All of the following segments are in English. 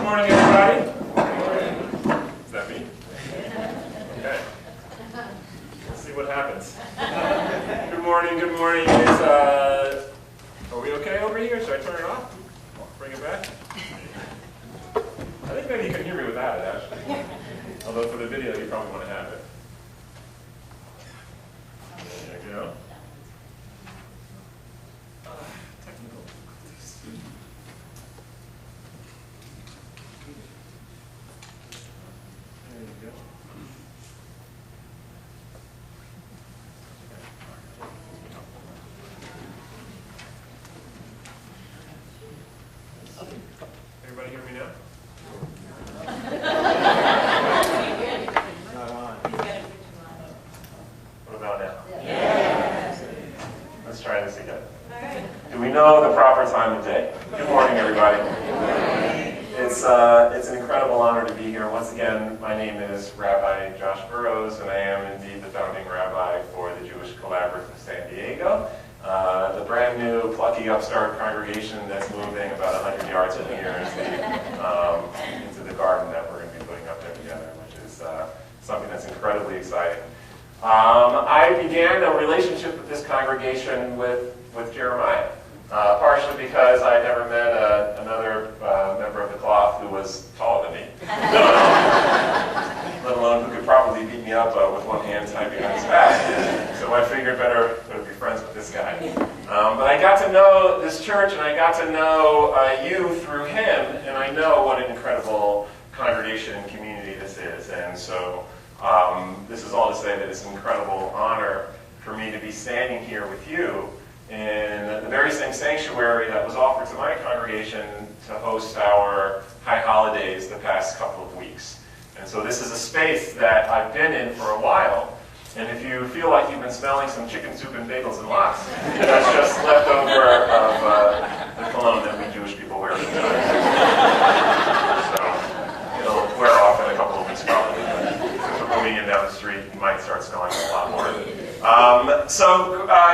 Good morning, everybody. Is that me? Okay. Let's see what happens. Good morning, good morning. Are we okay over here? Should I turn it off? Bring it back? I think maybe you can hear me without it, actually. Although for the video, you probably want to have it. There you go. Technical. There you go. Everybody hear me now? What about now? Yes. Let's try this again. Do we know the proper time of day? Good morning, everybody. It's an incredible honor to be here. Once again, my name is Rabbi Josh Burrows, and I am indeed the founding rabbi for the Jewish Collaborative of San Diego, the brand new, plucky, upstart congregation that's moving about 100 yards from here into the garden that we're going to be putting up there together, which is something that's incredibly exciting. I began a relationship with this congregation with Jeremiah, partially because I had never met another member of the cloth who was taller than me, let alone who could probably beat me up with one hand tied behind his back. So I figured better be friends with this guy. But I got to know this church, and I got to know you through him, and I know what an incredible congregation and community this is. And so this is all to say that it's an incredible honor for me to be standing here with you in the very same sanctuary that was offered to my congregation to host our high holidays the past couple of weeks. And so this is a space that I've been in for a while, and if you feel like you've been smelling some chicken soup and bagels and lox, that's just leftover of the cologne that we Jewish people wear sometimes. So it'll wear off in a couple of weeks probably. Since we're moving in down the street, you might start smelling a lot more.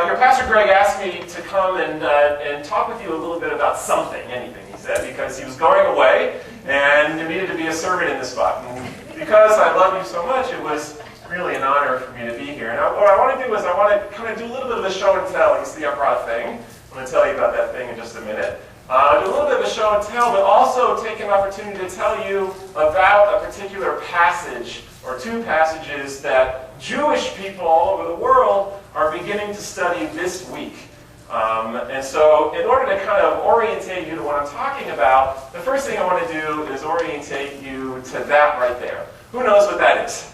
Your pastor Greg asked me to come and talk with you a little bit about something, anything, he said, because he was going away and there needed to be a sermon in the spot. And because I love you so much, it was really an honor for me to be here. And what I want to do is I want to kind of do a little bit of a show and tell. You see, I brought a thing. I'm going to tell you about that thing in just a minute. Do a little bit of a show and tell, but also take an opportunity to tell you about a particular passage or two passages that Jewish people all over the world are beginning to study this week. And so in order to kind of orientate you to what I'm talking about, the first thing I want to do is orientate you to that right there. Who knows what that is?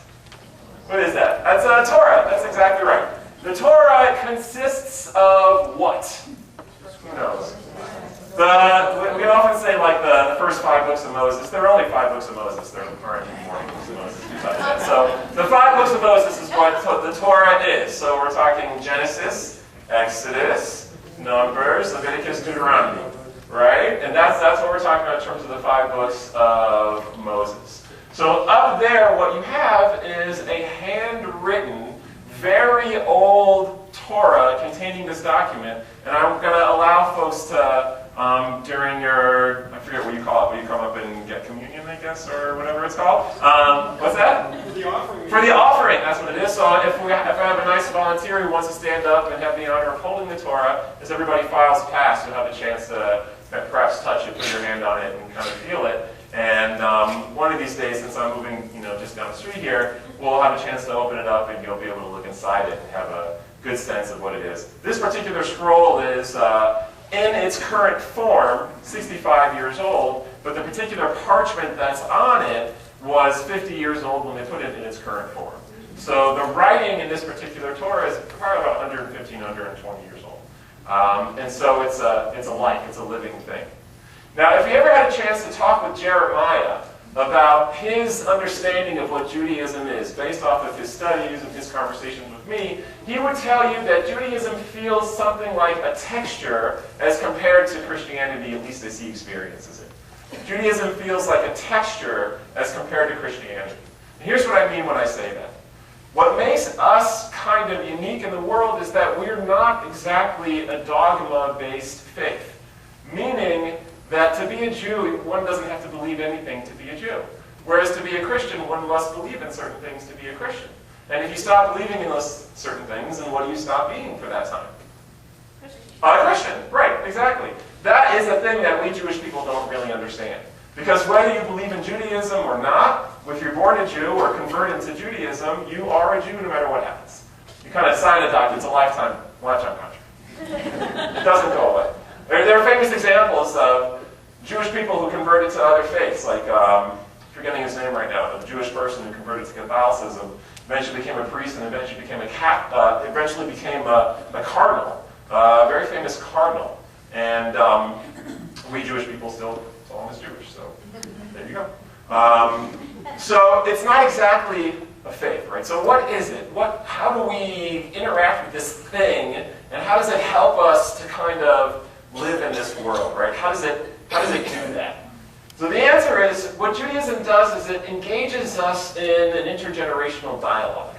What is that? That's Torah. That's exactly right. The Torah consists of what? Who knows? We often say like the first 5 books of Moses. There are only 5 books of Moses. There aren't any more books of Moses besides that. So the 5 books of Moses is what the Torah is. So we're talking Genesis, Exodus, Numbers, Leviticus, Deuteronomy, right? And that's what we're talking about in terms of the 5 books of Moses. So up there, what you have is a handwritten, very old Torah containing this document. And I'm going to allow folks to, during your, I forget what you call it, when you come up and get communion, I guess, or whatever it's called. What's that? For the offering. For the offering, that's what it is. So if I have a nice volunteer who wants to stand up and have the honor of holding the Torah, as everybody files past, you'll have a chance to perhaps touch it, put your hand on it, and kind of feel it. And one of these days, since I'm moving, just down the street here, we'll have a chance to open it up, and you'll be able to look inside it and have a good sense of what it is. This particular scroll is in its current form, 65 years old, but the particular parchment that's on it was 50 years old when they put it in its current form. So the writing in this particular Torah is probably about 115, 120 years old. And so it's a living thing. Now, if you ever had a chance to talk with Jeremiah about his understanding of what Judaism is, based off of his studies and his conversations with me, he would tell you that Judaism feels something like a texture as compared to Christianity, at least as he experiences it. Judaism feels like a texture as compared to Christianity. And here's what I mean when I say that. What makes us kind of unique in the world is that we're not exactly a dogma-based faith, meaning that to be a Jew, one doesn't have to believe anything to be a Jew. Whereas to be a Christian, one must believe in certain things to be a Christian. And if you stop believing in those certain things, then what do you stop being for that time? A Christian, right, exactly. That is a thing that we Jewish people don't really understand. Because whether you believe in Judaism or not, if you're born a Jew or converted to Judaism, you are a Jew no matter what happens. You kind of sign a document, it's a lifetime contract. It doesn't go away. There are famous examples of Jewish people who converted to other faiths, like, forgetting his name right now, a Jewish person who converted to Catholicism, eventually became a priest, and eventually became a cardinal, a very famous cardinal. And we Jewish people still call him as Jewish, so there you go. So it's not exactly a faith, right? So what is it? How do we interact with this thing, and how does it help us to kind of live in this world, right? How does it do that? So the answer is, what Judaism does is it engages us in an intergenerational dialogue.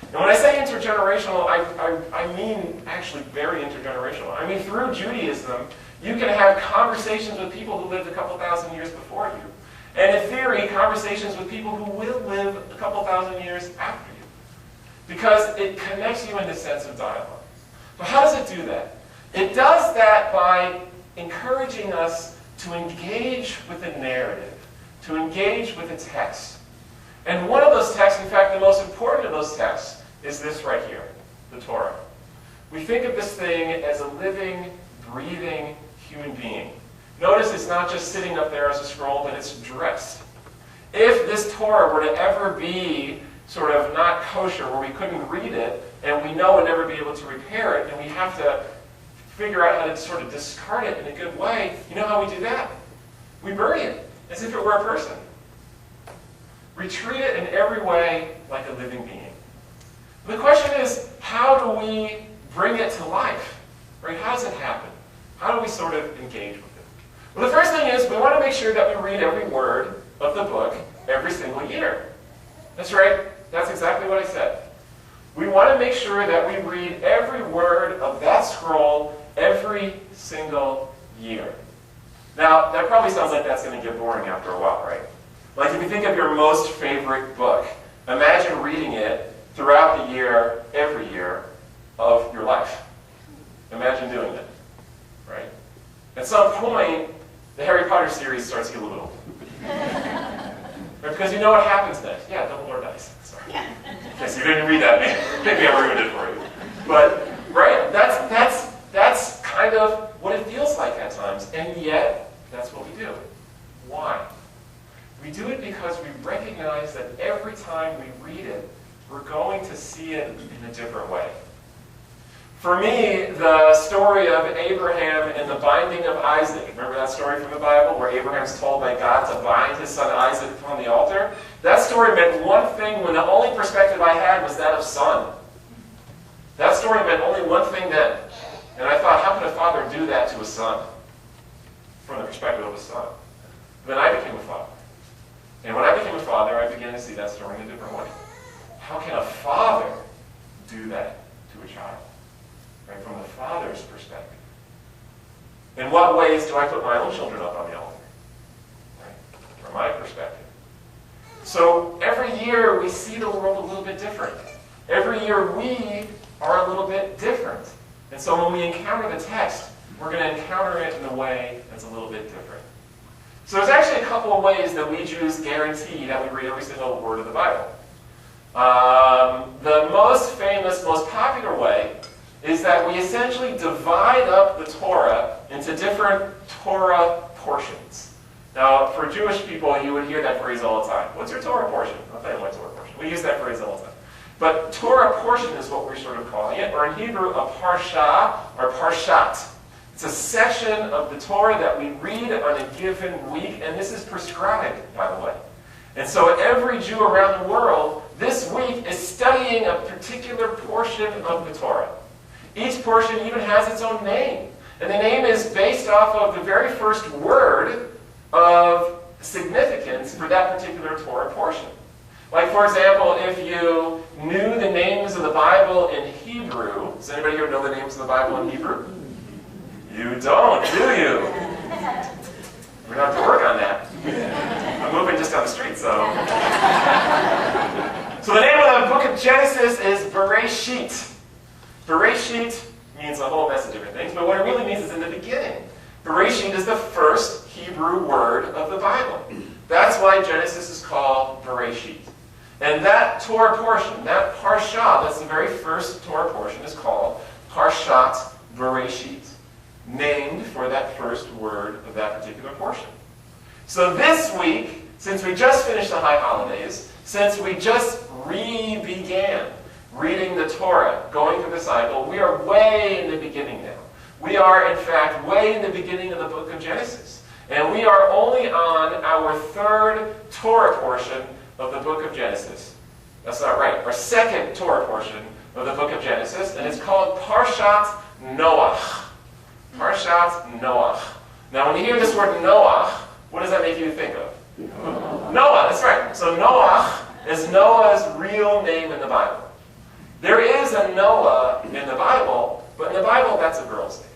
And when I say intergenerational, I mean actually very intergenerational. I mean through Judaism, you can have conversations with people who lived a couple thousand years before you. And in theory, conversations with people who will live a couple thousand years after you. Because it connects you in this sense of dialogue. But how does it do that? It does that by encouraging us to engage with a narrative, to engage with a text. And one of those texts, in fact, the most important of those texts, is this right here, the Torah. We think of this thing as a living, breathing human being. Notice it's not just sitting up there as a scroll, but it's dressed. If this Torah were to ever be sort of not kosher, where we couldn't read it, and we know we'd never be able to repair it, and we have to figure out how to sort of discard it in a good way, you know how we do that? We bury it, as if it were a person. We treat it in every way like a living being. The question is, how do we bring it to life? Right? How does it happen? How do we sort of engage with it? Well, the first thing is we want to make sure that we read every word of the book every single year. That's right. That's exactly what I said. We want to make sure that we read every word of that scroll every single year. Now, that probably sounds like that's going to get boring after a while, right? Like if you think of your most favorite book, imagine reading it throughout the year, every year of your life. Imagine doing that, right? At some point, the Harry Potter series starts to get a little right? Because you know what happens next. Yeah, Dumbledore dies. Sorry. Okay, so you didn't read that, maybe I ruined it for you. But, right, that's kind of what it feels like at times, and yet, that's what we do. Why? We do it because we recognize that every time we read it, we're going to see it in a different way. For me, the story of Abraham and the binding of Isaac, remember that story from the Bible where Abraham's told by God to bind his son Isaac upon the altar? That story meant one thing when the only perspective I had was that of son. That story meant only one thing then. And I thought, how could a father do that to a son? From the perspective of a son. Then I became a father. And when I became a father, I began to see that story in a different way. How can a father do that to a child? Right, from the father's perspective. In what ways do I put my own children up on the altar? Right, from my perspective. So every year we see the world a little bit different. Every year we are a little bit different. And so when we encounter the text, we're going to encounter it in a way that's a little bit different. So there's actually a couple of ways that we Jews guarantee that we read every single word of the Bible. The most famous, most popular way is that we essentially divide up the Torah into different Torah portions. Now, for Jewish people, you would hear that phrase all the time. What's your Torah portion? I'll tell you my Torah portion. We use that phrase all the time. But Torah portion is what we're sort of calling it, or in Hebrew, a parsha or parshat. It's a section of the Torah that we read on a given week, and this is prescribed, by the way. And so every Jew around the world this week is studying a particular portion of the Torah. Each portion even has its own name. And the name is based off of the very first word of significance for that particular Torah portion. Like, for example, if you knew the names of the Bible in Hebrew, does anybody here know the names of the Bible in Hebrew? You don't, do you? We're going to have to work on that. I'm moving just down the street, so. So the name of the book of Genesis is Bereshit. Bereshit means a whole mess of different things, but what it really means is in the beginning. Bereshit is the first Hebrew word of the Bible. That's why Genesis is called Bereshit. And that Torah portion, that Parshat, that's the very first Torah portion, is called Parshat Bereshit, named for that first word of that particular portion. So this week, since we just finished the high holidays, since we just began reading the Torah, going through the cycle, we are way in the beginning now. We are, in fact, way in the beginning of the book of Genesis. And we are only on our third Torah portion of the book of Genesis. That's not right. Our second Torah portion of the book of Genesis, and it's called Parshat Noach. Parshat Noach. Now, when you hear this word Noach, what does that make you think of? Noah, that's right. So Noach is Noah's real name in the Bible. There is a Noah in the Bible, but in the Bible, that's a girl's name.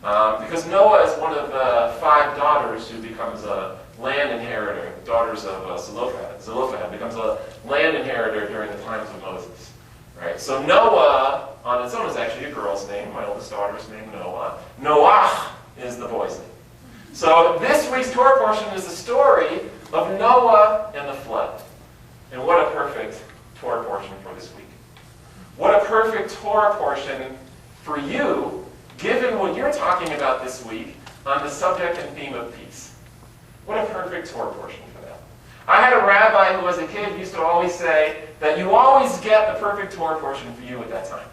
Because Noah is one of the 5 daughters who becomes a land inheritor, daughters of Zelophehad. Zelophehad becomes a land inheritor during the times of Moses. Right? So Noah, on its own, is actually a girl's name. My oldest daughter is named Noah. Noach is the boy's name. So this week's Torah portion is the story of Noah and the flood. And what a perfect Torah portion for this week. What a perfect Torah portion for you, given what you're talking about this week on the subject and theme of peace. What a perfect Torah portion for that. I had a rabbi who, as a kid, used to always say that you always get the perfect Torah portion for you at that time.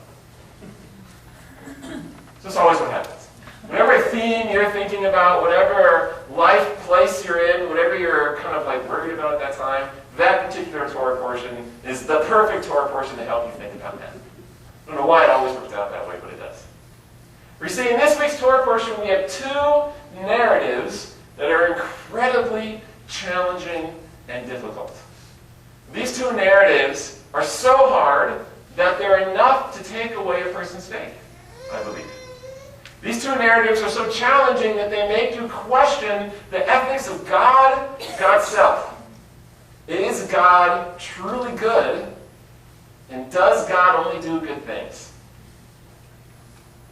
So that's always what happens. Whatever theme you're thinking about, whatever life place you're in, whatever you're kind of like worried about at that time, that particular Torah portion is the perfect Torah portion to help you think about that. I don't know why it always works out that way, but it does. We see in this week's Torah portion, we have 2 narratives that are incredibly challenging and difficult. These 2 narratives are so hard that they're enough to take away a person's faith, I believe. These 2 narratives are so challenging that they make you question the ethics of God, God's self. Is God truly good? And does God only do good things?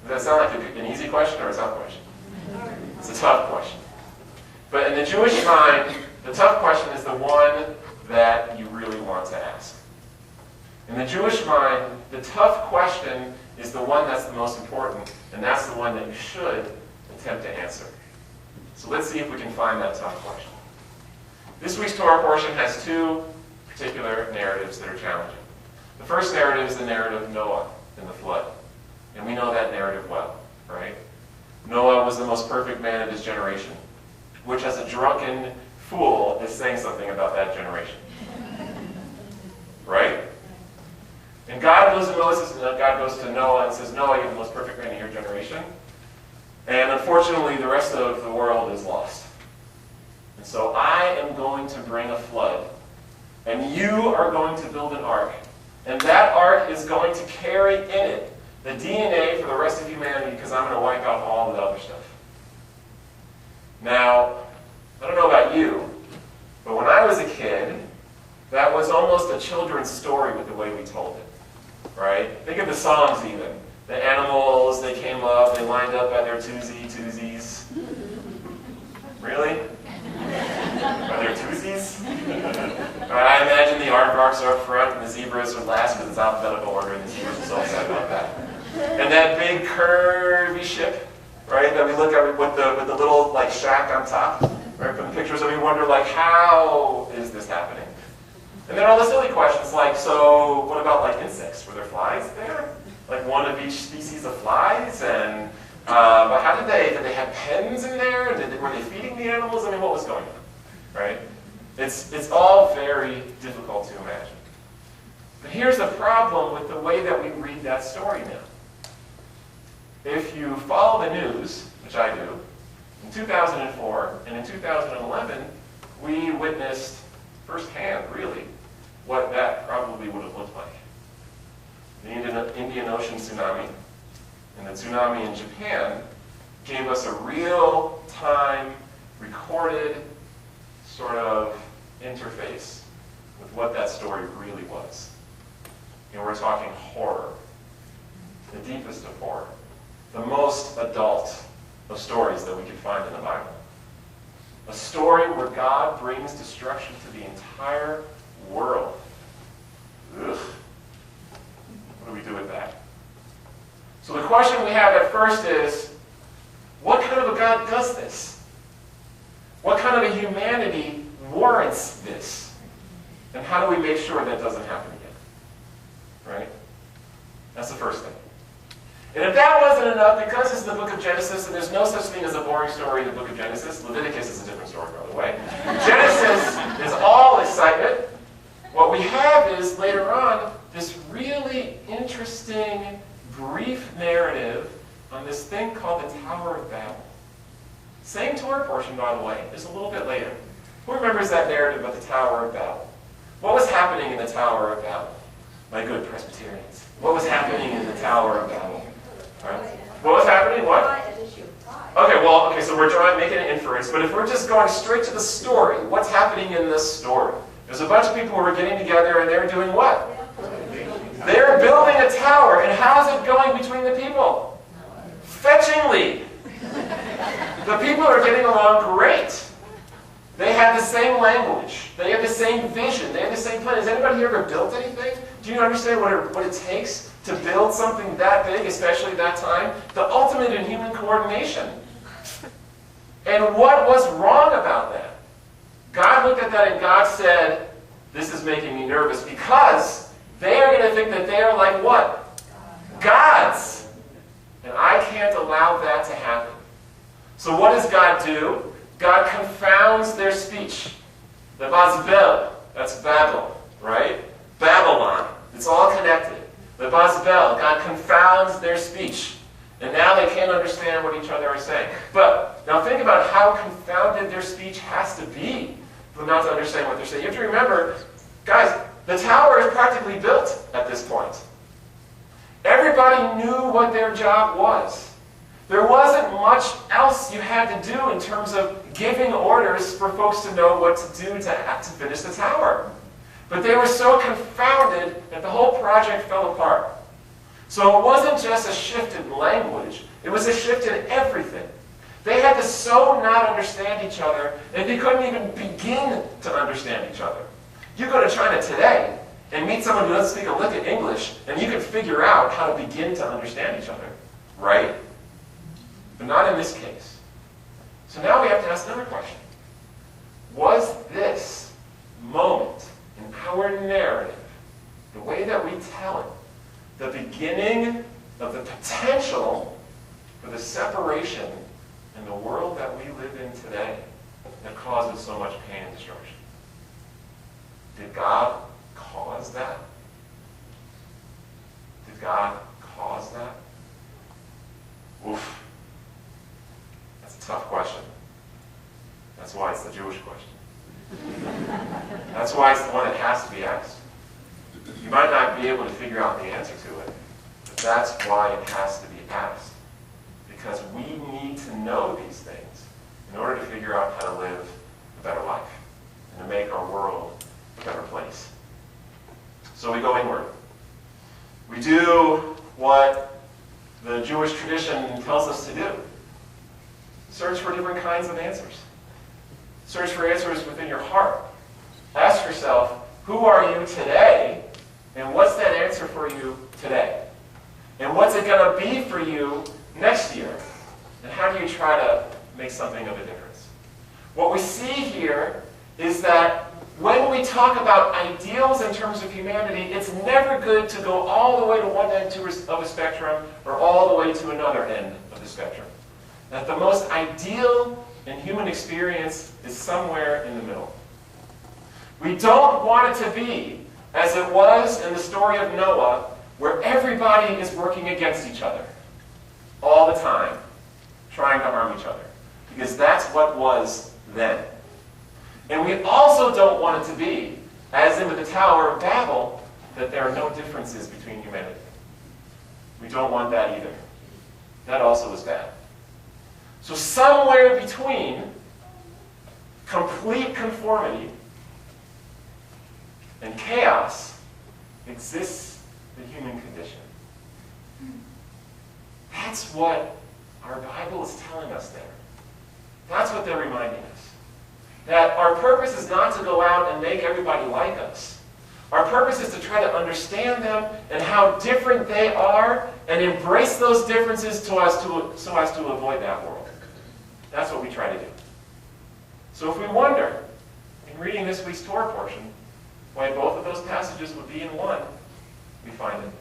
Does that sound like an easy question or a tough question? It's a tough question. But in the Jewish mind, the tough question is the one that you really want to ask. In the Jewish mind, the tough question is the one that's the most important, and that's the one that you should attempt to answer. So let's see if we can find that tough question. This week's Torah portion has 2 particular narratives that are challenging. The first narrative is the narrative of Noah and the flood. And we know that narrative well, right? Noah was the most perfect man of his generation, which as a drunken fool is saying something about that generation. Right? And God goes to Noah and says, Noah, you're the most perfect man in your generation. And unfortunately, the rest of the world is lost. And so I am going to bring a flood. And you are going to build an ark. And that ark is going to carry in it the DNA for the rest of humanity, because I'm going to wipe out all the other stuff. Now, I don't know about you, but when I was a kid, that was almost a children's story with the way we told it. Right? Think of the songs even. The animals, they came up, they lined up at their twosies. Really? Are there twosies? I imagine the aardvarks are up front and the zebras are last because it's alphabetical order and the zebras are so upset about that. And that big curvy ship, right, that we look at with the little like shack on top, right, from the pictures, and we wonder like, how is this happening? And then all the silly questions like, so what about like insects? Were there flies there? Like one of each species of flies? And but how did they have pens in there? Were they feeding the animals? I mean, what was going on? Right? It's all very difficult to imagine. But here's the problem with the way that we read that story now. If you follow the news, which I do, in 2004 and in 2011, we witnessed firsthand, really, what that probably would have looked like. The Indian Ocean tsunami and the tsunami in Japan gave us a real-time recorded sort of interface with what that story really was. We're talking horror, the deepest of horror, the most adult of stories that we can find in the Bible. A story where God brings destruction to the entire world. Ugh. What do we do with that? So the question we have at first is, what kind of a God does this? What kind of a humanity warrants this? And how do we make sure that doesn't happen again? Right? That's the first thing. And if that wasn't enough, because it's the book of Genesis, and there's no such thing as a boring story in the book of Genesis. Leviticus is a different story, by the way. Genesis is all excitement. What we have is, later on, this really interesting, brief narrative on this thing called the Tower of Babel. Same Torah portion, by the way, just a little bit later. Who remembers that narrative of the Tower of Babel? What was happening in the Tower of Babel? My good Presbyterians. What was happening in the Tower of Babel? Right? What was happening? What? Okay, so we're making an inference, but if we're just going straight to the story, what's happening in this story? There's a bunch of people who are getting together and they're doing what? They're building a tower, and how's it going between the people? Fetchingly. The people are getting along great. They have the same language. They have the same vision. They have the same plan. Has anybody here ever built anything? Do you understand what it takes to build something that big, especially that time? The ultimate in human coordination. And what was wrong about that? God looked at that and God said, this is making me nervous because they are going to think that they are like what? Gods. And I can't allow that to happen. So what does God do? God confounds their speech. The Babel, that's Babel, right? Babylon. It's all connected. The Babel, God confounds their speech. And now they can't understand what each other are saying. But now think about how confounded their speech has to be for them not to understand what they're saying. You have to remember, guys, the tower is practically built at this point. Everybody knew what their job was. There wasn't much else you had to do in terms of giving orders for folks to know what to do to finish the tower. But they were so confounded that the whole project fell apart. So it wasn't just a shift in language, it was a shift in everything. They had to so not understand each other that they couldn't even begin to understand each other. You go to China today and meet someone who doesn't speak a lick of English, and you can figure out how to begin to understand each other, right? But not in this case. So now we have to ask another question. Was this moment in our narrative, the way that we tell it, the beginning of the potential for the separation in the world that we live in today that causes so much pain and destruction? Did God cause that? Did God cause that? Oof. That's a tough question. That's why it's the Jewish question. That's why it's the one that has to be asked. You might not be able to figure out the answer to it, but that's why it has to be asked. Because we need to know these things in order to figure out how to live a better life and to make our world a better place. So we go inward. We do what the Jewish tradition tells us to do. Search for different kinds of answers. Search for answers within your heart. Ask yourself, who are you today? And what's that answer for you today? And what's it going to be for you next year? And how do you try to make something of a difference? What we see here is that when we talk about ideals in terms of humanity, it's never good to go all the way to one end of a spectrum or all the way to another end of the spectrum. That the most ideal in human experience is somewhere in the middle. We don't want it to be as it was in the story of Noah, where everybody is working against each other all the time, trying to harm each other. Because that's what was then. And we also don't want it to be, as in with the Tower of Babel, that there are no differences between humanity. We don't want that either. That also is bad. So somewhere between complete conformity and chaos exists the human condition. That's what our Bible is telling us there. That's what they're reminding us. That our purpose is not to go out and make everybody like us. Our purpose is to try to understand them and how different they are and embrace those differences so as to avoid that world. That's what we try to do. So if we wonder, in reading this week's Torah portion, why both of those passages would be in one, we find it.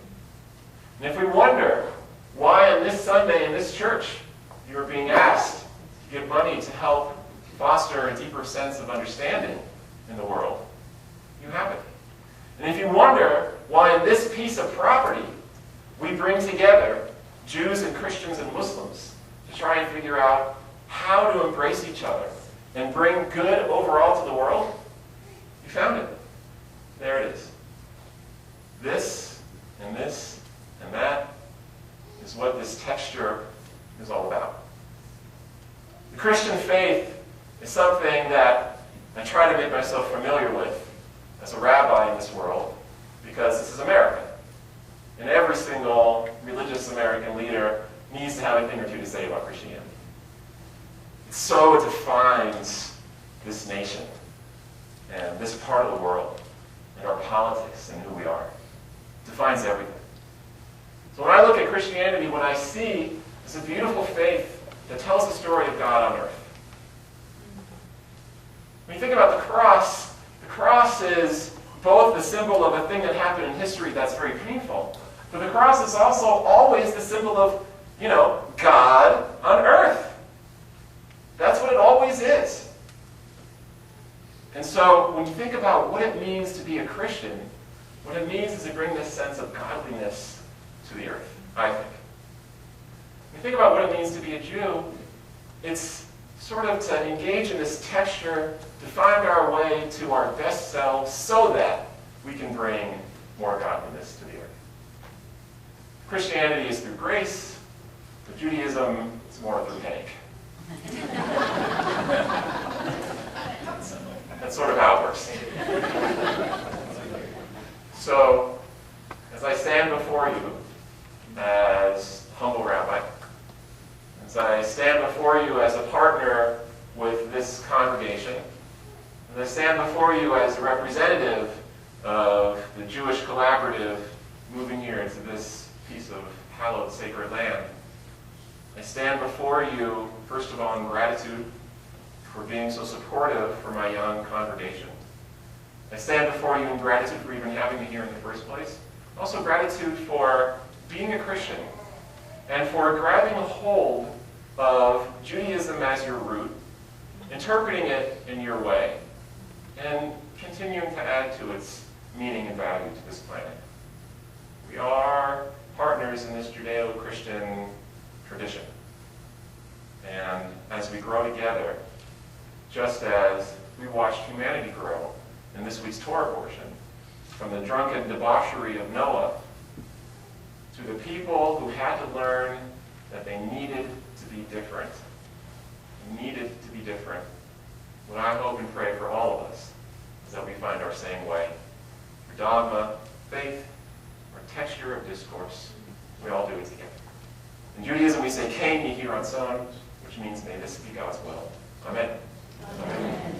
And if we wonder why on this Sunday in this church you are being asked to give money to help foster a deeper sense of understanding in the world, you have it. And if you wonder why in this piece of property we bring together Jews and Christians and Muslims to try and figure out how to embrace each other and bring good overall to the world, you found it. There it is. This and that is what this texture is all about. The Christian faith is something that I try to make myself familiar with as a rabbi in this world, because this is America. And every single religious American leader needs to have a thing or two to say about Christianity. It so defines this nation and this part of the world and our politics and who we are. It defines everything. So when I look at Christianity, what I see is a beautiful faith that tells the story of God on earth. When you think about the cross is both the symbol of a thing that happened in history that's very painful, but the cross is also always the symbol of, God on earth. That's what it always is. And so when you think about what it means to be a Christian, what it means is to bring this sense of godliness to the earth, I think. When you think about what it means to be a Jew, it's sort of to engage in this texture, to find our way to our best selves so that we can bring more godliness to the earth. Christianity is through grace, but Judaism is more through headache. That's sort of how it works. So, as I stand before you as humble rabbi, as I stand before you as a partner with this congregation, as I stand before you as a representative of the Jewish collaborative moving here into this piece of hallowed sacred land, I stand before you, first of all, in gratitude for being so supportive for my young congregation. I stand before you in gratitude for even having me here in the first place. Also gratitude for being a Christian and for grabbing a hold of Judaism as your root, interpreting it in your way, and continuing to add to its meaning and value to this planet. We are partners in this Judeo-Christian tradition. And as we grow together, just as we watched humanity grow in this week's Torah portion, from the drunken debauchery of Noah to the people who had to learn that they needed to be different. Needed to be different. What I hope and pray for all of us is that we find our same way. For dogma, faith, or texture of discourse, we all do it together. In Judaism, we say, Kain Yehi Ratzon, which means, may this be God's will. Amen. Amen.